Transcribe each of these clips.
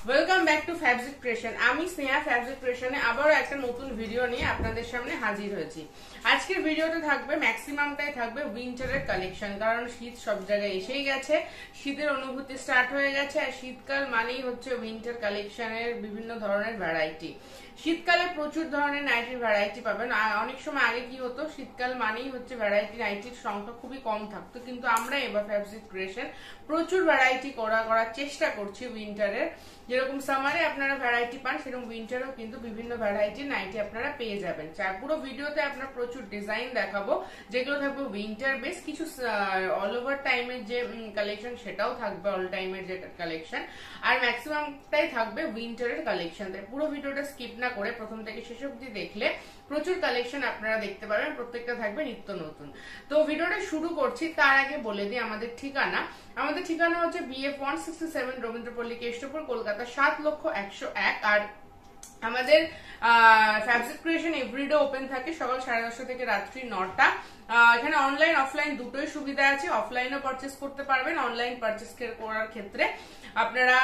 Welcome back to fabric creation. আমি Sneha fabric ক্রিয়েশনে আবারও একটা নতুন ভিডিও নিয়ে আপনাদের সামনে হাজির হয়েছি। আজকের ভিডিওতে থাকবে ম্যাক্সিমামটাই থাকবে উইন্টারের কালেকশন, কারণ শীত সব জায়গায় এসেই গেছে, শীতের অনুভূতি স্টার্ট হয়ে গেছে। আর শীতকাল মানেই হচ্ছে উইন্টার কালেকশনের বিভিন্ন ধরনের ভ্যারাইটি। শীতকালে প্রচুর ধরনের নাইটির ভ্যারাইটি পাবেন। অনেক সময় আগে কি হতো, শীতকাল মানেই হচ্ছে ভ্যারাইটি নাইটির সংখ্যা খুবই কম থাকতো, কিন্তু আমরা এবার ফ্যাব্রিক ক্রিয়েশন প্রচুর ভ্যারাইটি করার চেষ্টা করছি উইন্টারের। যেরকম সামারে আপনারা ভ্যারাইটি পান, সেরকম উইন্টারেও কিন্তু বিভিন্ন ভ্যারাইটি নাইটি আপনারা পেয়ে যাবেন। পুরো ভিডিওতে আপনার প্রচুর ডিজাইন দেখাবো, যেগুলো থাকবে উইন্টার বেস, কিছু অল ওভার টাইমের যে কালেকশন সেটাও থাকবে, অল টাইমের যে কালেকশন, আর ম্যাক্সিমামটাই থাকবে উইন্টারের কালেকশন। তাই পুরো ভিডিওটা স্কিপ না করে প্রথম থেকে শেষ অবধি দেখলে প্রচুর কালেকশন আপনারা দেখতে পাবেন, প্রত্যেকটা থাকবে নিত্য নতুন। তো ভিডিওটা শুরু করছি, তার আগে বলে দিই আমাদের ঠিকানা। আমাদের ঠিকানা হচ্ছে BF 167 রবীন্দ্রপল্লী কেষ্টপুর, কলকাতা 7,01,001। আর আমাদের ফ্যাব্রিক ক্রিয়েশন এভরিডে ওপেন থাকে সকাল 10:30 থেকে রাত্রি 9টা। এখানে অনলাইন অফলাইন দুটোই সুবিধা আছে। অফলাইনও পারচেস করতে পারবেন, অনলাইন পারচেস করার ক্ষেত্রে আপনারা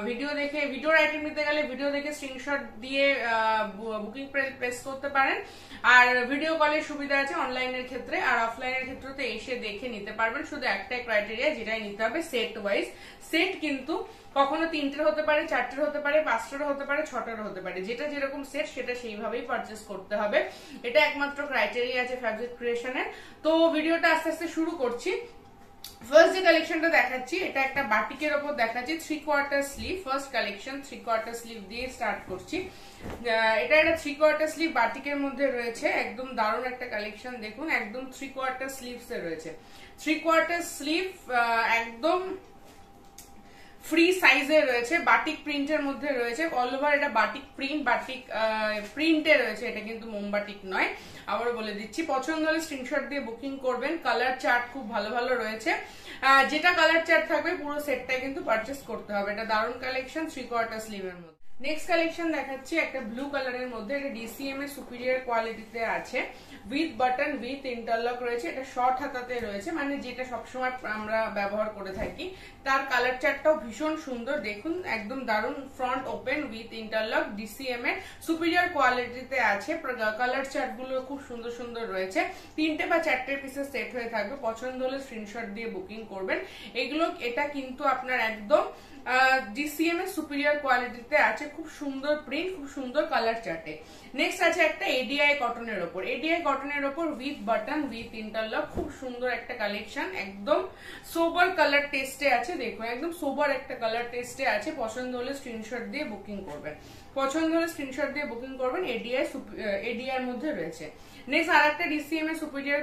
ভিডিও দেখে, ভিডিওর আইটেম নিতে গেলে ভিডিও দেখে স্ক্রিনশট দিয়ে বুকিং প্রেস করতে পারেন। আর ভিডিও কলের সুবিধা আছে অনলাইনের ক্ষেত্রে, আর অফলাইনের ক্ষেত্রে তো এসে দেখে নিতে পারবেন। শুধু একটাই ক্রাইটেরিয়া, যেটাই নিতে হবে সেট ওয়াইজ। সেট কিন্তু কখনো 3টের হতে পারে, 4টের হতে পারে, 5টারও হতে পারে, 6টারও হতে পারে। যেটা যেরকম সেট সেটা সেইভাবেই পারচেস করতে হবে, এটা একমাত্র ক্রাইটেরিয়া আছে ফ্যাব্রিক ক্রিয়েশনের। তো ভিডিওটা আস্তে আস্তে শুরু করছি। ফার্স্ট যে কালেকশনটা দেখাচ্ছি, এটা একটা বাটিকের ওপর দেখাচ্ছি, 3/4 স্লিভ। ফার্স্ট কালেকশন 3/4 স্লিভ দিয়ে স্টার্ট করছি। এটা একটা 3/4 স্লিভ বাটিকের মধ্যে রয়েছে, একদম দারুণ একটা কালেকশন। দেখুন একদম 3/4 স্লিভস এ রয়েছে। 3/4 স্লিভ একদম ফ্রি সাইজে রয়েছে, বাটিক প্রিন্টের মধ্যে রয়েছে। অল ওভার এটা বাটিক প্রিন্ট, বাটিক প্রিন্টে রয়েছে, এটা কিন্তু মোমবাটিক নয়। আবারও বলে দিচ্ছি, পছন্দ হলে স্ক্রিনশট দিয়ে বুকিং করবেন। কালার চার্ট খুব ভালো ভালো রয়েছে, যেটা কালার চার্ট থাকবে পুরো সেটটাই কিন্তু পারচেস করতে হবে। এটা দারুণ কালেকশন 3/4 স্লিভের মধ্যে। নেক্সট কালেকশন দেখাচ্ছি একটা ব্লু কালারের মধ্যে, এটা DCM এর সুপিরিয়র কোয়ালিটিতে আছে, উইথ বাটন উইথ ইন্টারলক রয়েছে। এটা শর্ট হাতাতে রয়েছে, মানে যেটা সবসময় আমরা ব্যবহার করে থাকি। তার কালার চার্টটাও ভীষণ সুন্দর, দেখুন একদম দারুণ। Front open with interlock, DCM এর সুপিরিয়র কোয়ালিটিতে আছে। কালার চার্ট গুলো খুব সুন্দর সুন্দর রয়েছে। 3টে বা 4টে পিসের সেট হয়ে থাকবে। পছন্দ হলে স্ক্রিনশট দিয়ে বুকিং করবেন। এটা কিন্তু আপনার একদম DCM এর সুপিরিয়র কোয়ালিটিতে আছে, খুব সুন্দর প্রিন্ট, খুব সুন্দর কালার চার্টে। নেক্সট আছে একটা ADI কটনের ওপর, ADI কটনের ওপর উইথ বাটন উইথ ইন্টারলক, খুব সুন্দর একটা কালেকশন। একদম সোবার কালার টেস্টে আছে, দেখুন একদম সোবার একটা কালার টেস্টে আছে। পছন্দ হলে স্ক্রিনশট দিয়ে বুকিং করবেন, পছন্দ হলে স্ক্রিনশট দিয়ে বুকিং করবেন। ADI এর মধ্যে রয়েছে। নেক্সট আর একটা DCM এর সুপিরিয়র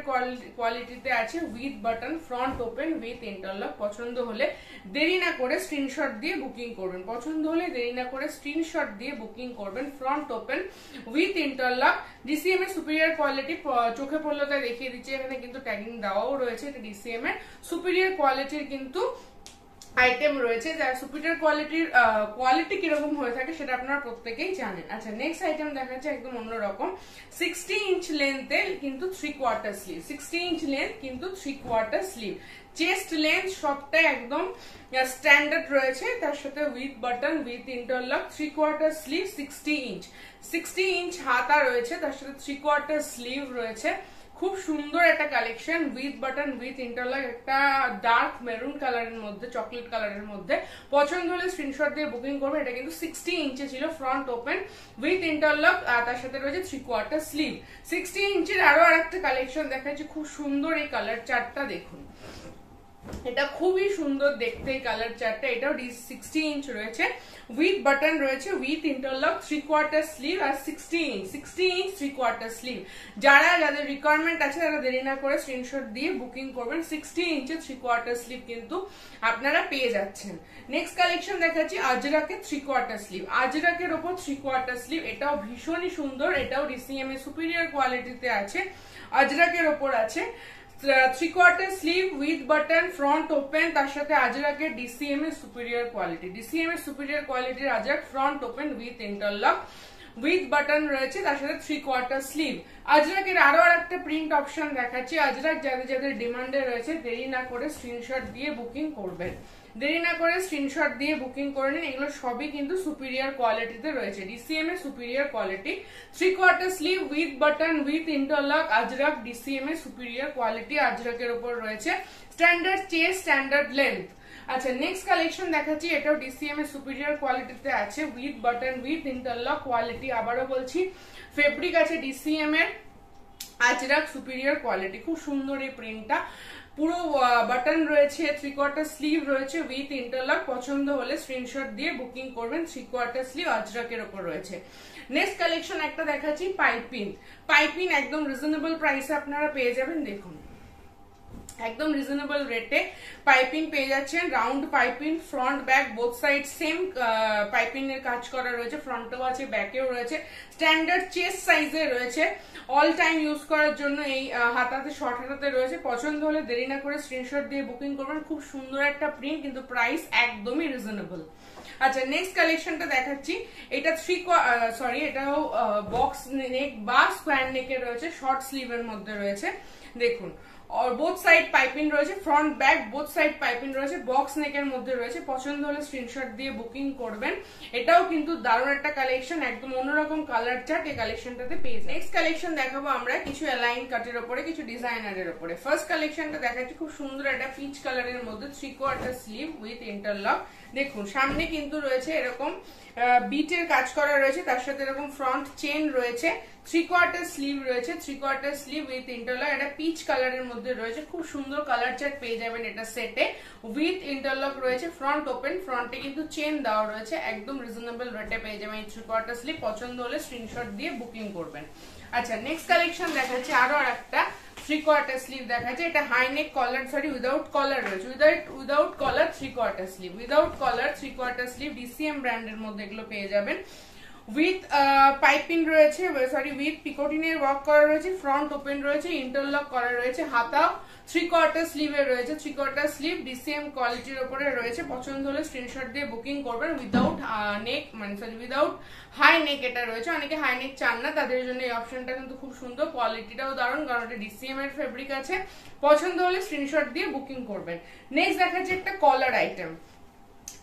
কোয়ালিটিতে আছে, with button front open with interlock. পছন্দ হলে দেরি না করে স্ক্রিনশট দিয়ে বুকিং করবেন, পছন্দ হলে দেরি না করে স্ক্রিনশট দিয়ে বুকিং করবেন। Front open with interlock, DCM এর সুপিরিয়র কোয়ালিটি চোখে পড়লে তাই দেখিয়ে দিচ্ছে, এখানে কিন্তু ট্যাগিং দেওয়াও রয়েছে। এটা DCM এর সুপিরিয়র কোয়ালিটির কিন্তু আইটেম রয়েছে, যার সুপিরিয়র কোয়ালিটি কিরকম হয়ে থাকে সেটা আপনারা প্রত্যেকেই জানেন। আচ্ছা, নেক্সট আইটেম দেখাচ্ছে একদম অন্যরকম, 60 ইঞ্চ লেন্থে কিন্তু 3/4 স্লিভ। 60 ইঞ্চ লেন্থ কিন্তু 3/4 স্লিভ। চেস্ট লেন্থ সবটাই একদম স্ট্যান্ডার্ড রয়েছে, তার সাথে with button with interlock, 3/4 sleeve, 60 inch হাতা রয়েছে, তার সাথে 3/4 স্লিভ রয়েছে। খুব সুন্দর একটা collection, with button with interlock, একটা ডার্ক মেরুন কালারের মধ্যে, চকলেট কালারের মধ্যে। পছন্দ হলে স্ক্রিনশট দিয়ে বুকিং করবে। এটা কিন্তু 60 ইঞ্চে ছিল, ফ্রন্ট ওপেন উইথ ইন্টারলক, আর তার সাথে রয়েছে 3/4 স্লিভ। 60 ইঞ্চের আরো আরেকটা কালেকশন দেখাচ্ছি, খুব সুন্দর এই কালার চার্টটা দেখুন, এটা খুবই সুন্দর দেখতে এই কালার চার্টটা। এটাও 60 ইঞ্চ রয়েছে, উইথ বাটন রয়েছে উইথ ইন্টারলক, 3/4 স্লিভ, আর 60 ইঞ্চ 3/4 স্লিভ। যাদের রিকোয়ারমেন্ট আছে তারা দেরি না করে স্ক্রিনশট দিয়ে বুকিং করবেন। 60 ইঞ্চে 3/4 স্লিভ কিন্তু আপনারা পেয়ে যাচ্ছেন। নেক্সট কালেকশন দেখাচ্ছি আজরাকের 3/4 স্লিভ। আজরাকের ওপর 3/4 স্লিভ, এটাও ভীষণই সুন্দর, এটাও DCM এর সুপিরিয়র কোয়ালিটিতে আছে, আজরাকের ওপর আছে। 3/4 sleeve with button front open, তার সাথে আজরাকের DCM এর সুপিরিয়র কোয়ালিটি, DCM এর সুপিরিয়র কোয়ালিটির Ajrak, front open with interlock, with button রয়েছে, তার সাথে 3/4 স্লিভ। আজরাকের আরো একটা প্রিন্ট অপশন দেখাচ্ছি। আজরাক যাদের যাদের ডিমান্ডে রয়েছে, দেরি না করে স্ক্রিনশট দিয়ে বুকিং করবেন। দেরি না করে স্ক্রিনশট দিয়ে বুকিং করে নিন। এগুলো সবই কিন্তু সুপিরিয়র কোয়ালিটিতে রয়েছে, ডিসিএম এর superior quality. 3/4 sleeve with button with interlock Ajrak, DCM এর সুপিরিয়র কোয়ালিটি, আজরাকের উপর রয়েছে। Standard chest, standard length. আচ্ছা, নেক্সট কালেকশন দেখাচ্ছি, এটাও ডিসিএম এর সুপিরিয়র কোয়ালিটিতে আছে, with button with interlock quality. আবারও বলছি, ফেব্রিক আছে ডিসিএম এর, আজরাক সুপিরিয়র কোয়ালিটি। খুব সুন্দর এই প্রিন্টটা, পুরো বাটন রয়েছে, 3/4 স্লিভ রয়েছে উইথ ইন্টারলক। পছন্দ হলে স্ক্রিনশট দিয়ে বুকিং করবেন। 3/4 স্লিভ আজরাকের উপর রয়েছে। নেক্সট কালেকশন একটা দেখাচ্ছি, পাইপিং। পাইপিং একদম রিজনেবল প্রাইসে আপনারা পেয়ে যাবেন। দেখুন, একদম রিজনেবল রেটে পাইপিং পেয়ে যাচ্ছেন। Round piping, front back both side same piping এর কাজ করা রয়েছে, ফ্রন্টেও আছে ব্যাকেও রয়েছে। স্ট্যান্ডার্ড চেস্ট সাইজে রয়েছে, অল টাইম ইউজ করার জন্য এই হাতাতে শর্ট হাতাতে রয়েছে। পছন্দ হলে দেরি না করে স্ক্রিনশট দিয়ে বুকিং করবেন। খুব সুন্দর একটা প্রিন্ট, কিন্তু প্রাইস একদমই রিজনেবল। আচ্ছা, নেক্সট কালেকশনটা দেখাচ্ছি, এটা এটাও বক্স নেক বা স্কোয়ার নেকের রয়েছে, শর্ট স্লিভের মধ্যে রয়েছে। দেখুন, और बोथ साइड पाइपिंग রয়েছে, front back both side piping রয়েছে, বক্স নেকের মধ্যে রয়েছে। পছন্দ হলে স্ক্রিনশট দিয়ে বুকিং করবেন। এটাও কিন্তু দারুণ একটা কালেকশন, একদম অন্যরকম কালার চার্ট এই কালেকশনটাতে পেয়ে যাবেন। নেক্সট কালেকশন দেখাবো আমরা কিছু অ্যালাইন কাটের উপরে, কিছু ডিজাইনারের উপরে। ফার্স্ট কালেকশনটা দেখাচ্ছি, খুব সুন্দর একটা পিচ কালারের মধ্যে 3/4 স্লিভ উইথ ইন্টারলক। দেখুন, সামনে কিন্তু রয়েছে এরকম বিটের কাজ করা রয়েছে, তার সাথে এরকম ফ্রন্ট চেন রয়েছে। 3/4 স্লিভ রয়েছে, 3/4 স্লিভ উইথ ইন্টারলক। এটা পিচ কালারের মধ্যে রয়েছে, খুব সুন্দর কালার চার্ট পেয়ে যাবেন এটা সেটে। উইথ ইন্টারলক রয়েছে, ফ্রন্ট ওপেন, ফ্রন্টে কিন্তু চেন দেওয়া রয়েছে। একদম রিজনেবল রেটে পেয়ে যাবেন এই 3/4 স্লিভ। পছন্দ হলে স্ক্রিনশট দিয়ে বুকিং করবেন। আচ্ছা, নেক্সট কালেকশন দেখাচ্ছি, আরো একটা 3/4 স্লিভ দেখাচ্ছে। এটা হাই নেক কলার, উইদাউট কলার রয়েছে, without collar 3/4 sleeve, without collar 3/4 sleeve. DCM ব্র্যান্ডের মধ্যে এগুলো পেয়ে যাবেন। উইথ পাইপিং রয়েছে, উইথ পিকোটিনের ওয়ার্ক করা রয়েছে, ফ্রন্ট ওপেন রয়েছে, ইন্টারলক করা রয়েছে। হাতা 3/4 স্লিভে রয়েছে, 3/4 স্লিভ ডিসিএম কোয়ালিটির উপরে রয়েছে। পছন্দ হলে স্ক্রিনশট দিয়ে বুকিং করবেন। উইদাউট নেক উইদাউট হাই নেক এটা রয়েছে। অনেকে হাই নেক চান না, তাদের জন্য এই অপশনটা কিন্তু খুব সুন্দর। কোয়ালিটিটাও দারুণ, কারণ এটা ডিসিএম এর ফেব্রিক আছে। পছন্দ হলে স্ক্রিনশট দিয়ে বুকিং করবেন। নেক্সট দেখাচ্ছি একটা কলার আইটেম,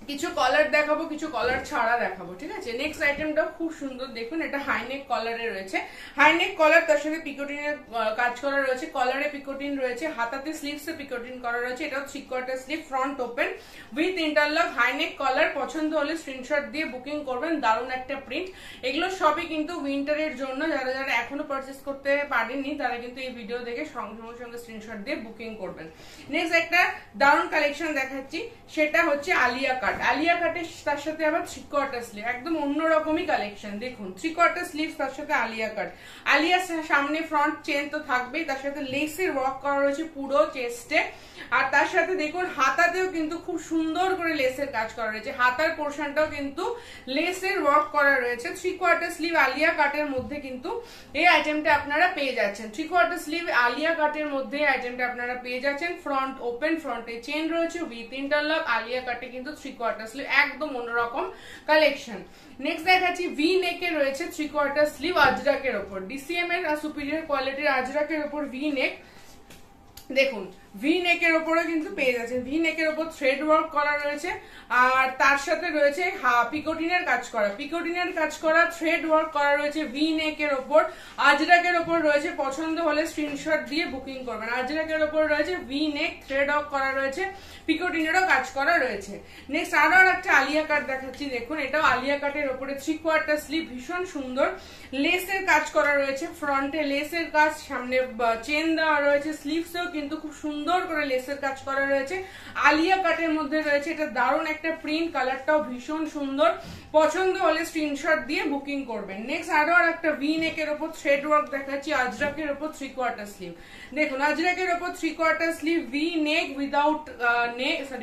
কিছু কলার দেখাবো, কিছু কলার ছাড়া দেখাবো, ঠিক আছে। নেক্সট আইটেমটাও খুব সুন্দর, দেখুন, এটা হাইনেক কলারে রয়েছে। হাইনেক কলার, তার সাথে পিকোটিনের কাজ করা রয়েছে, কলারে পিকোটিন রয়েছে, হাতাতে স্লিভসে পিকোটিন করা রয়েছে। এটাও 3/4 sleeve, front open with interlock, high neck collar. পছন্দ হলে স্ক্রিনশট দিয়ে বুকিং করবেন। দারুণ একটা প্রিন্ট। এগুলো সবই কিন্তু উইন্টারের জন্য, যারা যারা এখনো পারচেস করতে পারেননি তারা কিন্তু এই ভিডিও দেখে সঙ্গে সঙ্গে স্ক্রিনশট দিয়ে বুকিং করবেন। নেক্সট একটা দারুণ কালেকশন দেখাচ্ছি, সেটা হচ্ছে আলিয়া কাট। আলিয়া কাটের তার সাথে আবার 3/4 স্লিভ, একদম অন্যরকমই কালেকশন। দেখুন, 3/4 স্লিভ, তার সাথে আলিয়া কাট। আলিয়া সামনে ফ্রন্ট চেন তো থাকবেই, তার সাথে লেসের ওয়ার্ক করা রয়েছে পুরো চেস্টে। আর তার সাথে দেখুন, হাতাতেও কিন্তু খুব সুন্দর করে লেসের কাজ করা রয়েছে। হাতার পোর্শনটাও কিন্তু লেসের ওয়ার্ক করা রয়েছে। 3/4 স্লিভ আলিয়া কাটের মধ্যে কিন্তু এই আইটেমটা আপনারা পেয়ে যাচ্ছেন। 3/4 স্লিভ আলিয়া কাটের মধ্যে আইটেমটা আপনারা পেয়ে যাচ্ছেন। ফ্রন্ট ওপেন, ফ্রন্টে চেন রয়েছে উইথ ইন্টারলক। আলিয়া কাটে কিন্তু 3/4 স্লিভ, একদম অন্যরকম কালেকশন। নেক্সট দেখাচ্ছি, ভি নেকে রয়েছে 3/4 স্লিভ আজরাকের ওপর, ডিসিএম এর সুপিরিয়র কোয়ালিটির আজরাকের ওপর ভি নেক। দেখুন, ভি নেকের ওপরে কিন্তু পেয়ে যাচ্ছেন। ভি নেকের ওপর থ্রেড ওয়ার্ক করা রয়েছে, আর তার সাথে রয়েছে পিকোটিনের কাজ করা, পিকোটিনের কাজ করা, থ্রেড ওয়ার্ক করা রয়েছে ভি নেকের ওপর, আজরাকের ওপর রয়েছে। পছন্দ হলে স্ক্রিনশট দিয়ে বুকিং করবেন। আজরাকের ওপর রয়েছে ভি নেক, থ্রেড ওয়ার্ক করা রয়েছে, পিকোটিনেরও কাজ করা রয়েছে। নেক্সট আরো একটা আলিয়া কাট দেখাচ্ছি। দেখুন, এটাও আলিয়া কাটের ওপরে 3/4 স্লিভ, ভীষণ সুন্দর। লেসের কাজ করা রয়েছে, ফ্রন্টে লেসের কাজ, সামনে চেন দেওয়া রয়েছে। স্লিভসেও কিন্তু খুব সুন্দর করে লেসের কাজ করা রয়েছে। আলিয়া কাটের মধ্যে রয়েছে, এটা দারুণ একটা প্রিন্ট, কালারটাও ভীষণ সুন্দর। পছন্দ হলে স্ক্রিনশট দিয়ে বুকিং করবেন। নেক্সট আরো একটা ভি নেকের ওপর থ্রেড ওয়ার্ক দেখাচ্ছি, আজরাকের ওপর 3/4 স্লিভ। দেখুন, আজরাকের ওপর 3/4 sleeve, V neck without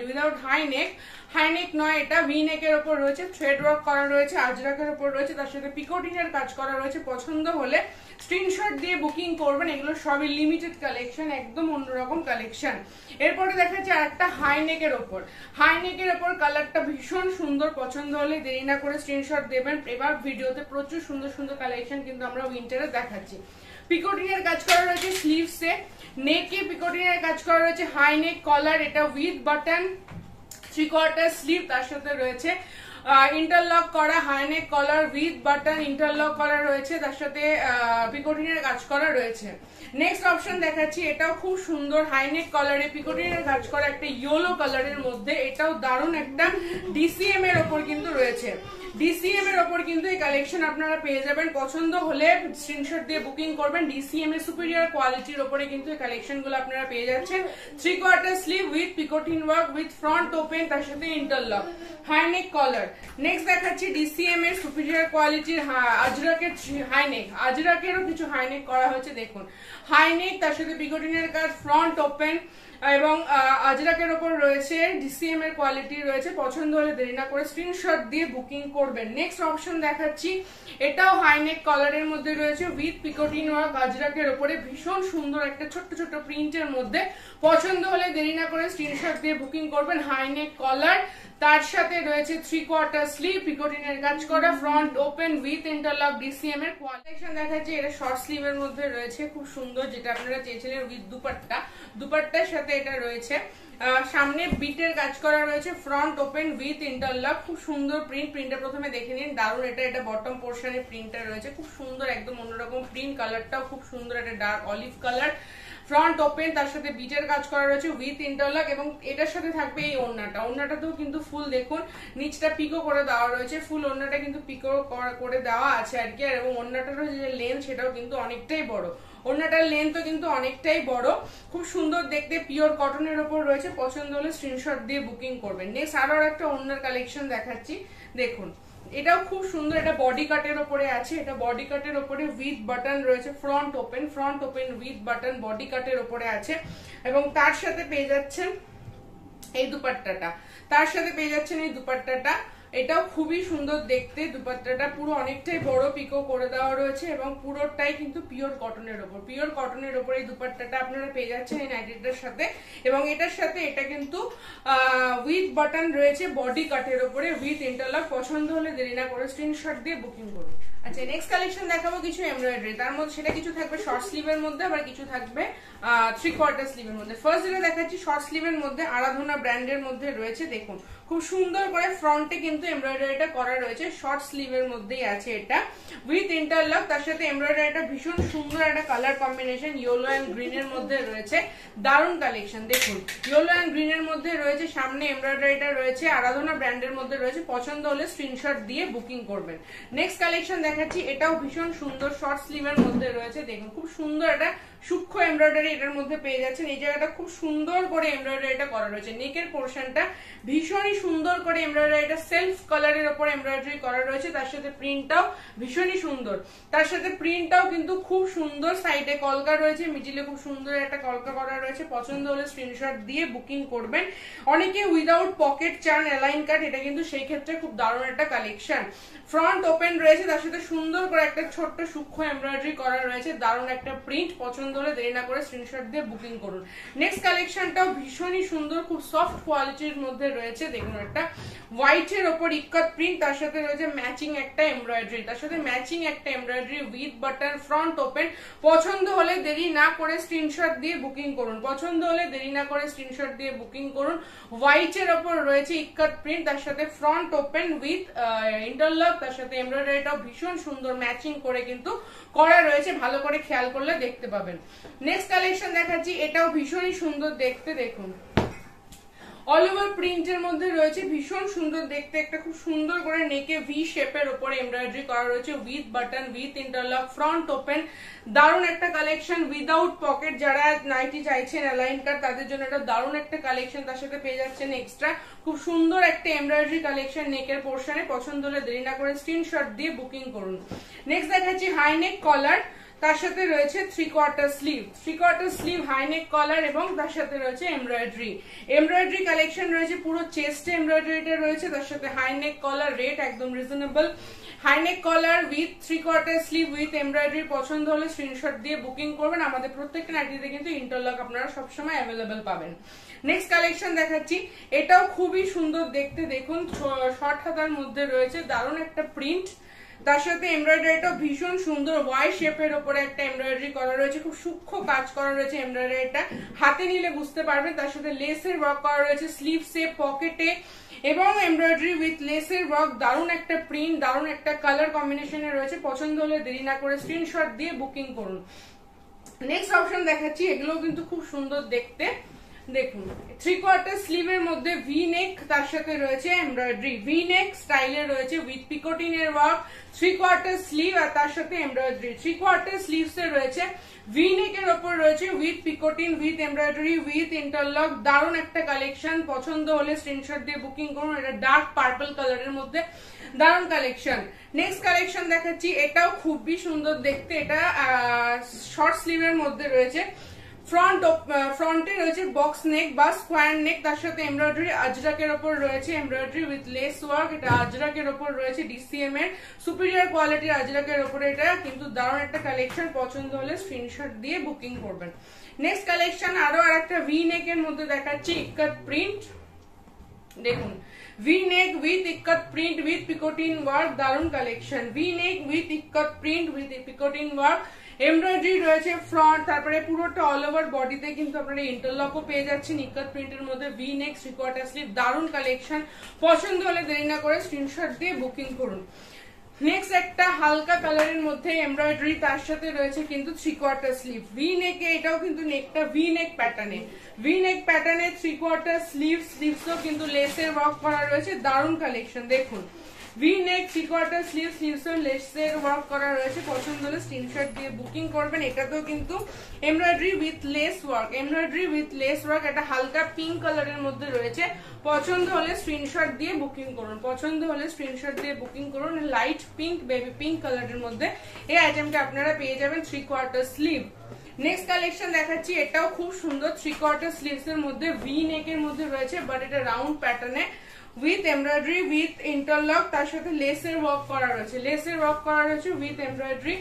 without high neck, high neck নয় এটা, ভি নেকের ওপর রয়েছে, থ্রেড ওয়ার্ক করা রয়েছে, আজরাকের ওপর রয়েছে, তার সাথে পিকোটিনের কাজ করা রয়েছে। পছন্দ হলে স্ক্রিনশট দিয়ে বুকিং করবেন। এগুলো সবই লিমিটেড কালেকশন, একদম অন্যরকম কালেকশন। এরপরে দেখাচ্ছি আরেকটা হাই নেকের ওপর। হাই নেকের ওপর কালারটা ভীষণ সুন্দর। পছন্দ হলে দেরি না করে স্ক্রিনশট দেবেন। এবার ভিডিওতে প্রচুর সুন্দর সুন্দর কালেকশন কিন্তু আমরা উইন্টারে দেখাচ্ছি। পিকোটিনের কাজ করা রয়েছে স্লিভসে, নেকে পিকোটিনের কাজ করা রয়েছে, হাই নেক কলার, এটা উইথ বাটন 3/4 স্লিভ, তার সাথে রয়েছে ইন্টারলক করা high neck collar with button interlock করা রয়েছে, তার সাথে পিকোটিনের কাজ করা রয়েছে। নেক্সট অপশন দেখাচ্ছি, এটাও খুব সুন্দর হাইনেক কলারে পিকোটিনের কাজ করা একটা ইয়েলো কালারের মধ্যে, এটাও দারুণ একটা ডিসিএম এর ওপর কিন্তু রয়েছে। ডিসিএম এর ওপর কিন্তু এই কালেকশন আপনারা পেয়ে যাবেন, পছন্দ হলে স্ক্রিনশট দিয়ে বুকিং করবেন। ডিসিএম এর সুপিরিয়র কোয়ালিটির ওপরে কিন্তু এই কালেকশন গুলো আপনারা পেয়ে যাচ্ছেন। 3/4 স্লিভ উইথ পিকোটিন ওয়ার্ক উইথ ফ্রন্ট ওপেন, তার সাথে ইন্টারলক হাইনেক কলার। নেক্সট দেখাচ্ছি ডিসিএম এর সুপিরিয়র কোয়ালিটির আজরাকের হাইনেক, আজরাকেরও কিছু হাইনেক করা হয়েছে দেখুন, হাইনেক তার সাথে পিকোটিনের কাজ, ফ্রন্ট ওপেন এবং আজরাকের ওপর রয়েছে, ডিসিএম এর কোয়ালিটি রয়েছে। পছন্দ হলে দেরি না করে স্ক্রিনশট দিয়ে বুকিং করবেন। নেক্সট অপশন দেখাচ্ছি, এটাও হাইনেক কলারের মধ্যে রয়েছে উইথ পিকোটিন ওয়ার্ক আজরাকের ওপরে, ভীষণ সুন্দর একটা ছোট্ট ছোট্ট প্রিন্টের মধ্যে। পছন্দ হলে দেরি না করে স্ক্রিনশট দিয়ে বুকিং করবেন। হাইনেক কলার, তার সাথে রয়েছে 3/4 স্লিভ, পিকোটিনের কাজ করা, front open with interlock, DCM এর কালেকশন দেখাচ্ছি। এটা শর্ট স্লিভের মধ্যে রয়েছে, খুব সুন্দর, যেটা আপনারা চেয়েছিলেন উইথ দুপাট্টা, দুপাট্টার সাথে এটা রয়েছে। সামনে বিটের কাজ করা রয়েছে, ফ্রন্ট ওপেন উইথ ইন্টারলক, খুব সুন্দর প্রিন্ট। প্রিন্টটা প্রথমে দেখে নিন, দারুণ। এটা বটম পোর্শনে প্রিন্টটা রয়েছে, খুব সুন্দর, একদম অন্যরকম প্রিন্ট। কালারটাও খুব সুন্দর, একটা dark olive colour, front open, তার সাথে বিটের কাজ করা রয়েছে উইথ ইন্টারলক। এবং এটার সাথে থাকবে এই ওড়নাটা, ওড়নাটাতেও কিন্তু ফুল দেখুন নিচটা পিকো করে দেওয়া রয়েছে, ফুল ওড়নাটা কিন্তু পিকো করে দেওয়া আছে আর কি। আর এবং ওড়নাটারও যে লেন্থ সেটাও কিন্তু অনেকটাই বড়, ওড়নাটার লেন্থও কিন্তু অনেকটাই বড়, খুব সুন্দর দেখতে, পিওর কটনের ওপর রয়েছে। পছন্দ হলে স্ক্রিনশট দিয়ে বুকিং করবেন। নেক্সট আরো একটা ওড়নার কালেকশন দেখাচ্ছি দেখুন, এটাও খুব সুন্দর, এটা বডি কাটের ওপরে আছে, এটা বডি কাটের ওপরে উইথ বাটন রয়েছে, front open with button body কাটের ওপরে আছে। এবং তার সাথে পেয়ে যাচ্ছেন এই দুপাট্টাটা, তার সাথে পেয়ে যাচ্ছেন এই দুপাট্টাটা, এটাও খুবই সুন্দর দেখতে। দুপাট্টাটা পুরো অনেকটাই বড় পিকো করে দেওয়া রয়েছে এবং পুরোটাই কিন্তু পিওর কটনের ওপর, পিওর কটনের ওপর এই দুপাট্টাটা আপনারা পেয়ে যাচ্ছেন এই নাইটিটার সাথে। এবং এটার সাথে এটা কিন্তু উইথ বাটন রয়েছে বডি কাটের ওপরে উইথ ইন্টারলক। পছন্দ হলে দেরি না করে স্ক্রিনশট দিয়ে বুকিং করুন। আচ্ছা, নেক্সট কালেকশন দেখাবো কিছু এমব্রয়ডারি, তার মধ্যে সেটা কিছু থাকবে শর্ট স্লিভের মধ্যে, আবার কিছু থাকবে 3/4 স্লিভের মধ্যে। ফার্স্ট যেটা দেখাচ্ছি শর্ট স্লিভের মধ্যে, আরাধনা ব্র্যান্ডের মধ্যে রয়েছে দেখুন, খুব সুন্দর করে ফ্রন্টে কিন্তু এমব্রয়ডারিটা করা রয়েছে, শর্ট স্লিভের মধ্যেই আছে এটা উইথ ইন্টারলক। তার সাথে এমব্রয়ডারিটা ভীষণ সুন্দর একটা কালার কম্বিনেশন, ইয়েলো অ্যান্ড গ্রিনের মধ্যে রয়েছে, দারুণ কালেকশন দেখুন, ইয়েলো অ্যান্ড গ্রিনের মধ্যে রয়েছে। সামনে এমব্রয়ডারিটা রয়েছে, আরাধনা ব্র্যান্ডের মধ্যে রয়েছে। পছন্দ হলে স্ক্রিনশট দিয়ে বুকিং করবেন। নেক্সট কালেকশন দেখাচ্ছি, এটাও ভীষণ সুন্দর শর্ট স্লিভের মধ্যে রয়েছে দেখুন, খুব সুন্দর একটা সূক্ষ্ম এমব্রয়ডারি এটার মধ্যে পেয়ে যাচ্ছেন। এই জায়গাটা খুব সুন্দর করে এমব্রয়ডারিটা করা রয়েছে, নেকের পোর্শনটা ভীষণই সুন্দর করে এমব্রয়ডারিটা সেলফ কালারের উপর এমব্রয়ডারি করা রয়েছে। তার সাথে প্রিন্টটাও ভীষণই সুন্দর, তার সাথে প্রিন্টটাও কিন্তু খুব সুন্দর, সাইডে কলকা রয়েছে, মিডিলে খুব সুন্দর একটা কলকা করা রয়েছে। পছন্দ হলে স্ক্রিনশট দিয়ে বুকিং করবেন। অনেকে উইদাউট পকেট চান অ্যালাইন কাট, এটা কিন্তু সেই ক্ষেত্রে খুব দারুণ একটা কালেকশন। ফ্রন্ট ওপেন রয়েছে, তার সাথে সুন্দর করে একটা ছোট্ট সূক্ষ্ম এমব্রয়ডারি করা রয়েছে, দারুণ একটা প্রিন্ট। পছন্দ হলে দেরি না করে স্ক্রিনশট দিয়ে বুকিং করুন। নেক্সট কালেকশনটাও ভীষণই সুন্দর, খুব সফট কোয়ালিটির মধ্যে রয়েছে দেখুন, একটা হোয়াইটের ওপর ইক্কত প্রিন্ট, তার সাথে রয়েছে ম্যাচিং একটা এমব্রয়ডারি, তার সাথে ম্যাচিং একটা embroidery with button, front open. পছন্দ হলে দেরি না করে স্ক্রিনশট দিয়ে বুকিং করুন, পছন্দ হলে দেরি না করে স্ক্রিনশট দিয়ে বুকিং করুন। হোয়াইটের ওপর রয়েছে ইক্কত প্রিন্ট, তার সাথে ফ্রন্ট ওপেন উইথ ইন্টারলক, তার সাথে এমব্রয়ডারিটাও ভীষণ সুন্দর ম্যাচিং করে কিন্তু করা রয়েছে, ভালো করে খেয়াল করলে দেখতে পাবেন। নেক্সট কালেকশন দেখাচ্ছি, এটাও ভীষণই সুন্দর দেখতে দেখুন, অল ওভার প্রিন্টের মধ্যে রয়েছে, ভীষণ সুন্দর দেখতে, একটা খুব সুন্দর করে নেকে ভি শেপের উপরে এমব্রয়ডারি করা রয়েছে with button with interlock, front open, দারুণ একটা কালেকশন। উইদাউট পকেট যারা নাইটি চাইছেন অ্যালাইন কাট, তাদের জন্য এটা দারুণ একটা কালেকশন। তার সাথে পেয়ে যাচ্ছেন এক্সট্রা খুব সুন্দর একটা এমব্রয়ডারি কালেকশন নেকের পোর্শনে। পছন্দ হলে দেরি না করে স্ক্রিনশট দিয়ে বুকিং করুন। নেক্সট দেখাচ্ছি হাইনেক কলার, তার সাথে রয়েছে 3/4 স্লিভ, 3/4 স্লিভ হাইনেক কলার এবং তার সাথে রয়েছে এমব্রয়ডারি, এমব্রয়ডারি কালেকশন রয়েছে, পুরো চেস্টে এমব্রয়ডারিটা রয়েছে, তার সাথে হাইনেক কলার, রেট একদম reasonable, high neck collar with 3/4 sleeve with embroidery. পছন্দ হলে স্ক্রিনশট দিয়ে বুকিং করবেন। আমাদের প্রত্যেকটা নাইটিতে কিন্তু ইন্টারলক আপনারা সবসময় অ্যাভেলেবেল পাবেন। নেক্সট কালেকশন দেখাচ্ছি, এটাও খুবই সুন্দর দেখতে দেখুন, শর্ট হাতার মধ্যে রয়েছে, দারুণ একটা প্রিন্ট, তার সাথে এমব্রয়ডারিটা ভীষণ সুন্দর ওয়াই শেপের উপরে একটা এমব্রয়ডারি করা রয়েছে, খুব সূক্ষ্ম কাজ করা রয়েছে এমব্রয়ডারিটা, হাতে নিলে বুঝতে পারবেন। তার সাথে লেসের ওয়ার্ক করা রয়েছে স্লিভসে, পকেটে এবং এমব্রয়ডারি উইথ লেসের ওয়ার্ক। দারুণ একটা প্রিন্ট, দারুণ একটা কালার কম্বিনেশনে রয়েছে। পছন্দ হলে দেরি না করে স্ক্রিনশট দিয়ে বুকিং করুন। নেক্সট অপশন দেখাচ্ছি, এগুলো কিন্তু খুব সুন্দর দেখতে। দেখুন 3/4 স্লিভের মধ্যে ভি নেক, তার সাথে রয়েছে এমব্রয়ডারি, ভি নেক স্টাইলে রয়েছে উইথ পিকোটিনের ওয়ার্ক, 3/4 স্লিভ আর তার সাথে এমব্রয়ডারি। 3/4 স্লিভস এ রয়েছে ভি নেকের ওপর রয়েছে উইথ পিকোটিন, উইথ এমব্রয়ডারি, উইথ ইন্টারলক। দারুণ একটা কালেকশন, পছন্দ হলে স্ক্রিনশট দিয়ে বুকিং করুন। এটা ডার্ক পার্পল কালারের মধ্যে দারুণ কালেকশন। নেক্সট কালেকশন দেখাচ্ছি, এটাও খুবই সুন্দর দেখতে। এটা শর্ট স্লিভের মধ্যে রয়েছে, ফ্রন্টে রয়েছে বক্স নেক বা স্কোয়ার নেক, তার সাথে এমব্রয়ডারি আজরাকের ওপর রয়েছে এমব্রয়ডারি উইথ লেস ওয়ার্ক। এটা আজরাকের ওপর রয়েছে ডিসিএম এর সুপিরিয়র কোয়ালিটির আজরাকের ওপরে, এটা কিন্তু দারুণ একটা কালেকশন। পছন্দ হলে স্ক্রিনশট দিয়ে বুকিং করবেন। নেক্সট কালেকশন আরো আরেকটা ভি নেক এর মধ্যে দেখাচ্ছি, ইক্কাত প্রিন্ট। দেখুন V neck with ikat print with পিকোটিন ওয়ার্ক, দারুণ collection. V neck with ikat print with পিকোটিন ওয়ার্ক, এমব্রয়ডারি রয়েছে ফ্রন্ট, তারপরে পুরোটা অল ওভার বডিতে কিন্তু আপনারা ইন্টারলকও পেয়ে যাচ্ছেন ইক্কাত প্রিন্টের মধ্যে। ভি নেক 3/4 স্লিভ, দারুণ কালেকশন। পছন্দ হলে দেরি না করে স্ক্রিনশট দিয়ে বুকিং করুন। নেক্সট একটা হালকা কালারের মধ্যে এমব্রয়ডারি, তার সাথে রয়েছে কিন্তু 3/4 স্লিভ ভি নেকে। এটাও কিন্তু নেকটা ভি নেক প্যাটার্নে, ভি নেক প্যাটার্নে 3/4 স্লিভসও কিন্তু লেসের ওয়ার্ক করা রয়েছে, দারুণ কালেকশন। দেখুন ভি নেক 3/4 স্লিভসও লেসের ওয়ার্ক করা রয়েছে। পছন্দ হলে স্ক্রিনশট দিয়ে বুকিং করবেন। এটাতেও কিন্তু embroidery with less work, embroidery with less work. এটা হালকা পিঙ্ক কালারের মধ্যে রয়েছে। পছন্দ হলে স্ক্রিনশট দিয়ে বুকিং করুন, পছন্দ হলে স্ক্রিনশট দিয়ে বুকিং করুন। লাইট পিঙ্ক, বেবি পিঙ্ক কালারের মধ্যে এই আইটেমটা আপনারা পেয়ে যাবেন 3/4 স্লিভ। নেক্সট কালেকশন দেখাচ্ছি, এটাও খুব সুন্দর 3/4 স্লিভস এর মধ্যে ভি নেক এর মধ্যে রয়েছে, বাট এটা রাউন্ড প্যাটার্নে উইথ এমব্রয়ডারি উইথ ইন্টারলক, তার সাথে লেসের ওয়ার্ক করা রয়েছে, লেসের ওয়ার্ক করা রয়েছে উইথ এমব্রয়ডারি,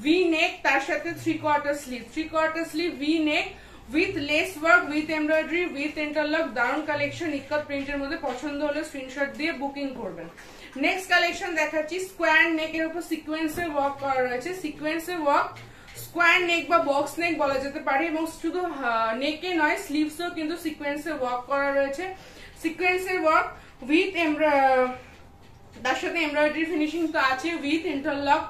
ভি নেক, তার সাথে 3/4 sleeve, 3/4 sleeve V neck with less work with embroidery with interlock, দারুণ কালেকশন। ইক্কাত প্রিন্টের মধ্যে পছন্দ হলে স্ক্রিনশট দিয়ে বুকিং করবেন। নেক্সট কালেকশন দেখাচ্ছি, স্কোয়ার নেক এর উপর সিকোয়েন্সের ওয়ার্ক করা রয়েছে, সিকোয়েন্সের ওয়ার্ক, স্কোয়ার নেক বা বক্স নেক বলা যেতে পারে, এবং শুধু নেকে নয় স্লিভসও কিন্তু সিকোয়েন্সের ওয়ার্ক করা রয়েছে, সিকোয়েন্সের ওয়ার্ক উইথ তার সাথে এমব্রয়ডারি ফিনিশিং তো আছে উইথ ইন্টারলক,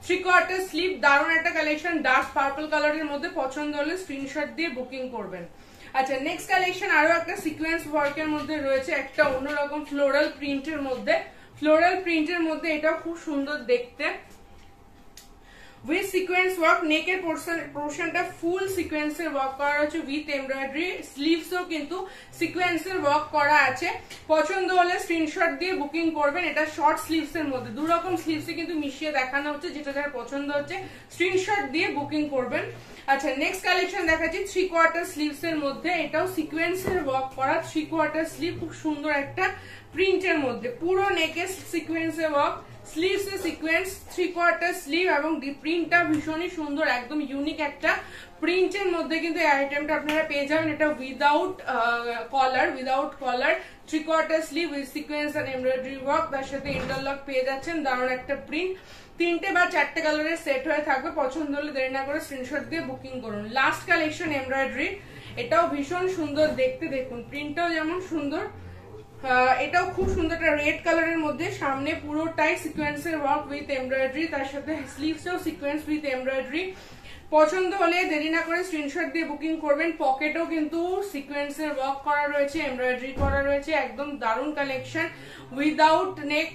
3/4 স্লিভ, দারুণ একটা কালেকশন ডার্ক পার্পল কালারের মধ্যে। পছন্দ হলে স্ক্রিনশট দিয়ে বুকিং করবেন। আচ্ছা নেক্সট কালেকশন আরো একটা সিকোয়েন্স ওয়ার্কের মধ্যে রয়েছে, একটা অন্যরকম ফ্লোরাল প্রিন্টের মধ্যে, ফ্লোরাল প্রিন্টের মধ্যে এটা খুব সুন্দর দেখতে উইথ সিকোয়েন্স ওয়ার্ক। নেকের পোর্শনটা ফুল সিকোয়েন্সের ওয়ার্ক করা আছে উইথ এমব্রয়ডারি, স্লিভসও কিন্তু সিকোয়েন্সের ওয়ার্ক করা আছে। পছন্দ হলে স্ক্রিনশট দিয়ে বুকিং করবেন। এটা শর্ট স্লিভস এর মধ্যে, দু রকম স্লিভসে কিন্তু মিশিয়ে দেখানো হচ্ছে, যেটা যার পছন্দ হচ্ছে স্ক্রিনশট দিয়ে বুকিং করবেন। আচ্ছা নেক্সট কালেকশন দেখাচ্ছি 3/4 স্লিভস এর মধ্যে, এটাও সিকোয়েন্সের ওয়ার্ক করা 3/4 স্লিভ, খুব সুন্দর একটা প্রিন্টের মধ্যে, পুরো নেকে সিকোয়েন্সের ওয়ার্ক, স্লিভস এ সিকোয়েন্স, 3/4 স্লিভ, এবং প্রিন্টটা ভীষণই সুন্দর, একদম ইউনিক একটা প্রিন্টের মধ্যে কিন্তু এই আইটেমটা আপনারা পেয়ে যাবেন। এটা without collar 3/4 sleeve with sequence and embroidery work, তার সাথে ইন্টারলক পেয়ে যাচ্ছেন, দারুণ একটা প্রিন্ট। 3টে বা 4টে কালারের সেট হয়ে থাকবে। পছন্দ হলে দেরি না করে স্ক্রিনশট দিয়ে বুকিং করুন। লাস্ট কালেকশন এমব্রয়ডারি, এটাও ভীষণ সুন্দর দেখতে, দেখুন প্রিন্টটাও যেমন সুন্দর, এটাও খুব সুন্দর, একটা রেড কালারের মধ্যে, সামনে পুরোটাই সিকোয়েন্সের ওয়ার্ক উইথ এমব্রয়ডারি, তার সাথে স্লিভসেও সিকোয়েন্স উইথ এমব্রয়ডারি। পছন্দ হলে দেরি না করে স্ক্রিনশট দিয়ে বুকিং করবেন। পকেটও কিন্তু সিকোয়েন্সের ওয়ার্ক করা রয়েছে, এমব্রয়ডারি করা রয়েছে, একদম দারুণ কালেকশন। উইদাউট নেক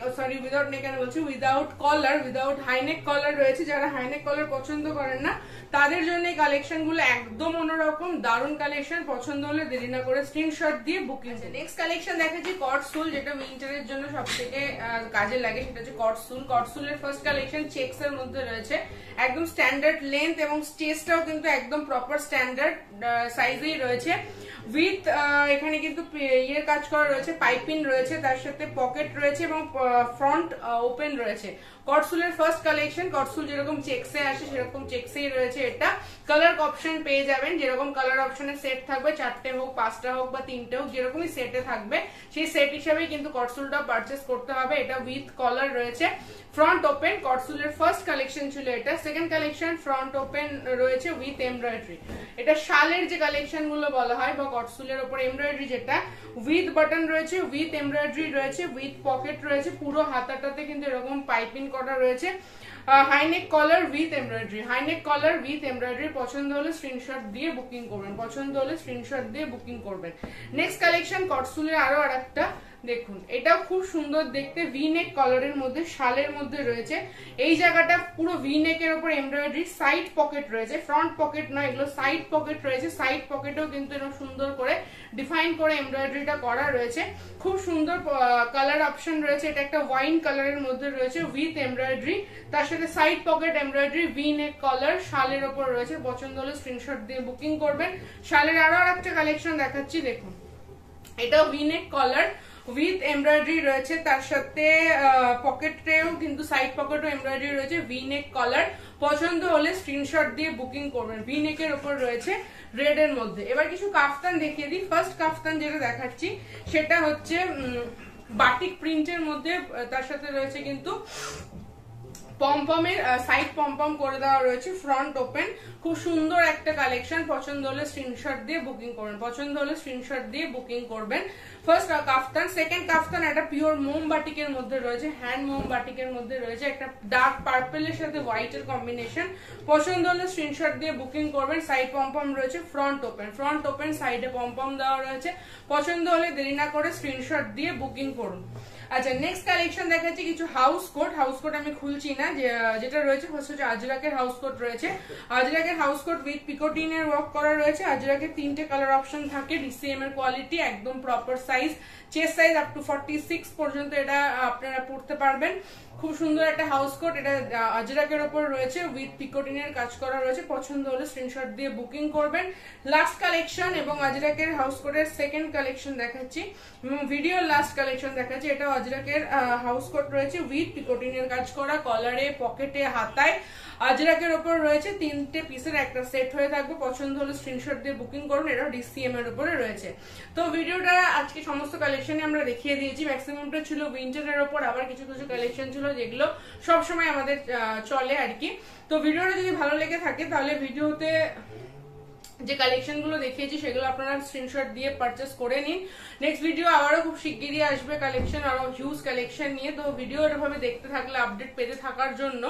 আমি বলছি, উইদাউট কলার, উইদাউট হাইনেক কলার রয়েছে। যারা হাইনেক কলার পছন্দ করেন না তাদের জন্য এই কালেকশন গুলো একদম অন্যরকম, দারুণ কালেকশন। পছন্দ হলে দেরি না করে স্ক্রিনশট দিয়ে বুকিং। নেক্সট কালেকশন দেখাচ্ছি কট সুল, যেটা উইন্টারের জন্য সব থেকে কাজে লাগে, সেটা হচ্ছে কট সুল। কট সুলের ফার্স্ট কালেকশন চেক্স এর মধ্যে রয়েছে, একদম স্ট্যান্ডার্ড লেন্থ এবং চেস্টটাও কিন্তু একদম প্রপার স্ট্যান্ডার্ড সাইজেই রয়েছে উইথ এখানে কিন্তু ইয়ের কাজ করা রয়েছে, পাইপিং রয়েছে, তার সাথে পকেট রয়েছে এবং ফ্রন্ট ওপেন রয়েছে। কটসুলের ফার্স্ট কালেকশন, কটসুল যেরকম চেকসে আসে সেরকম চেকসেই রয়েছে। এটা কালার অপশন পেয়ে যাবেন, যেরকম কালার অপশনের সেট থাকবে 4টে হোক 5টা হোক বা 3টে হোক, যেরকমই সেটে থাকবে সেই সেট হিসাবেই কিন্তু কটসুলটা পারচেস করতে হবে। এটা উইথ কলার রয়েছে, ফ্রন্ট ওপেন। কটসুলের ফার্স্ট কালেকশন ছিল এটা। সেকেন্ড কালেকশন ফ্রন্ট ওপেন রয়েছে উইথ এমব্রয়ডারি। এটা শালের যে কালেকশন গুলো বলা হয় বা কটসুলের উপর এমব্রয়ডারি, যেটা উইথ বাটন রয়েছে, উইথ এমব্রয়ডারি রয়েছে, উইথ পকেট রয়েছে, পুরো হাতাটাতে কিন্তু এরকম পাইপিং করা রয়েছে। High neck collar with embroidery, high neck collar with embroidery. পছন্দ হলে স্ক্রিনশট দিয়ে বুকিং করবেন, পছন্দ হলে স্ক্রিনশট দিয়ে বুকিং করবেন। নেক্সট কালেকশন কটসুলের আরো আরেকটা দেখুন, এটাও খুব সুন্দর দেখতে, ভি নেক কলারের মধ্যে শালের মধ্যে রয়েছে। এই জায়গাটা পুরো ভি নেকের উপর এমব্রয়ডারি, সাইড পকেট রয়েছে, ফ্রন্ট পকেট নয়, এগুলো সাইড পকেট রয়েছে। সাইড পকেটেও কিন্তু এরকম সুন্দর করে ডিফাইন করে এমব্রয়ডারিটা করা রয়েছে। খুব সুন্দর কালার অপশন রয়েছে। এটা একটা ওয়াইন কালারের মধ্যে রয়েছে উইথ এমব্রয়ডারি, তার সাথে side pocket embroidery, V neck collar, শালের ওপর রয়েছে। পছন্দ হলে স্ক্রিনশট দিয়ে বুকিং করবেন। শালের আরো একটা কালেকশন দেখাচ্ছি, দেখুন এটাও V neck collar with embroidery রয়েছে, তার সাথে পকেটেও কিন্তু সাইড পকেটও এমব্রয়ডারি রয়েছে, ভি নেক কলার। পছন্দ হলে স্ক্রিনশট দিয়ে বুকিং করবেন। ভি নেকের উপর রয়েছে রেড এর মধ্যে। এবার কিছু কাফতান দেখিয়ে দিই। ফার্স্ট কাফতান যেটা দেখাচ্ছি সেটা হচ্ছে বাটিক প্রিন্টের মধ্যে, তার সাথে রয়েছে কিন্তু পমপমের সাইড পমপম করে দেওয়া রয়েছে, ফ্রন্ট ওপেন। খুব সুন্দর একটা কালেকশন। পছন্দ হলে স্ক্রিনশট দিয়ে বুকিং করবেন, পছন্দ হলে স্ক্রিনশট দিয়ে বুকিং করবেন। ফার্স্ট কাফতান। সেকেন্ড কাফতান একটা পিওর মোম বাটিকের মধ্যে রয়েছে, হ্যান্ড মোম বাটিকের মধ্যে রয়েছে, একটা ডার্ক পার্পেলের সাথে হোয়াইটের কম্বিনেশন। পছন্দ হলে স্ক্রিনশট দিয়ে বুকিং করবেন। সাইড পমপম রয়েছে, ফ্রন্ট ওপেন, ফ্রন্ট ওপেন, সাইডে পমপম দেওয়া রয়েছে। পছন্দ হলে দেরি না করে স্ক্রিনশট দিয়ে বুকিং করুন। আচ্ছা, নেক্সট কালেকশন দেখাচ্ছি কিছু হাউস কোট। হাউস কোট আমি খুলছি না, যেটা রয়েছে ফার্স্ট হচ্ছে আজরাকের হাউস কোট রয়েছে। আজরাকের হাউস কোট উইথ পিকোটিনের ওয়ার্ক করা রয়েছে। আজরাকের 3টে কালার অপশন থাকে, ডিসিএম এর কোয়ালিটি, একদম proper size, chest size up to 46 পর্যন্ত এটা আপনারা পড়তে পারবেন। খুব সুন্দর একটা হাউস কোট। এটা আজরাকের উপর রয়েছে উইথ পিকোটিনের কাজ করা রয়েছে। পছন্দ হলে স্ক্রিনশট দিয়ে বুকিং করবেন। লাস্ট কালেকশন এবং আজরাকের হাউস কোটের সেকেন্ড কালেকশন দেখাচ্ছি, ভিডিওর লাস্ট কালেকশন দেখাচ্ছি। এটা আজরাকের হাউস কোট রয়েছে উইথ পিকোটিনের কাজ করা, কলারে, পকেটে, হাতায়। আজরাকের উপর রয়েছে 3টে পিসের একটা সেট হয়ে থাকবে। পছন্দ হলে স্ক্রিনশট দিয়ে বুকিং করুন। এটা ডিসিএম এর উপরে রয়েছে। তো ভিডিওটা আজকে সমস্ত কালেকশনে আমরা দেখিয়ে দিয়েছি। ম্যাক্সিমামটা ছিল উইন্টারের উপর, আবার কিছু কিছু কালেকশন ছিল যেগুলো সবসময় আমাদের চলে আর কি। তো ভিডিওটা যদি ভালো লেগে থাকে তাহলে ভিডিওতে যে কালেকশন গুলো দেখিয়েছি সেগুলো আপনারা স্ক্রিনশট দিয়ে পারচেস করে নিন। নেক্সট ভিডিও আবারও খুব শিগগিরই আসবে কালেকশন, আরো হিউজ কালেকশন নিয়ে। তো ভিডিও এভাবে দেখতে থাকলে, আপডেট পেতে থাকার জন্য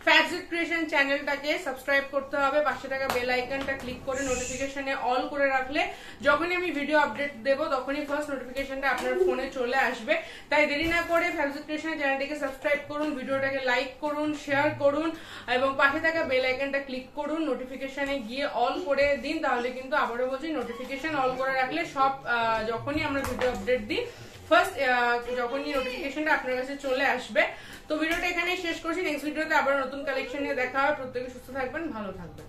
ফ্যাবজিট ক্রিয়েশন চ্যানেলটাকে সাবস্ক্রাইব করতে হবে। পাশে থাকা বেল আইকনটা ক্লিক করে নোটিফিকেশনে অল করে রাখলে যখনই আমি ভিডিও আপডেট দেবো তখনই ফার্স্ট নোটিফিকেশনটা আপনার ফোনে চলে আসবে। তাই দেরি না করে ফ্যাবজিট ক্রিয়েশন চ্যানেলটাকে সাবস্ক্রাইব করুন, ভিডিওটাকে লাইক করুন, শেয়ার করুন এবং পাশে থাকা বেল আইকনটা ক্লিক করুন, নোটিফিকেশনে গিয়ে অল করে দিন। তাহলে কিন্তু আবারও বলছি, নোটিফিকেশন অল করে রাখলে সব যখনই আমরা ভিডিও আপডেট দিই ফার্স্ট যখনই নোটিফিকেশনটা আপনার কাছে চলে আসবে। তো ভিডিওটা এখানেই শেষ করছি। নেক্সট ভিডিওতে আবার নতুন কালেকশন নিয়ে দেখা হবে। প্রত্যেকে সুস্থ থাকবেন, ভালো থাকবেন।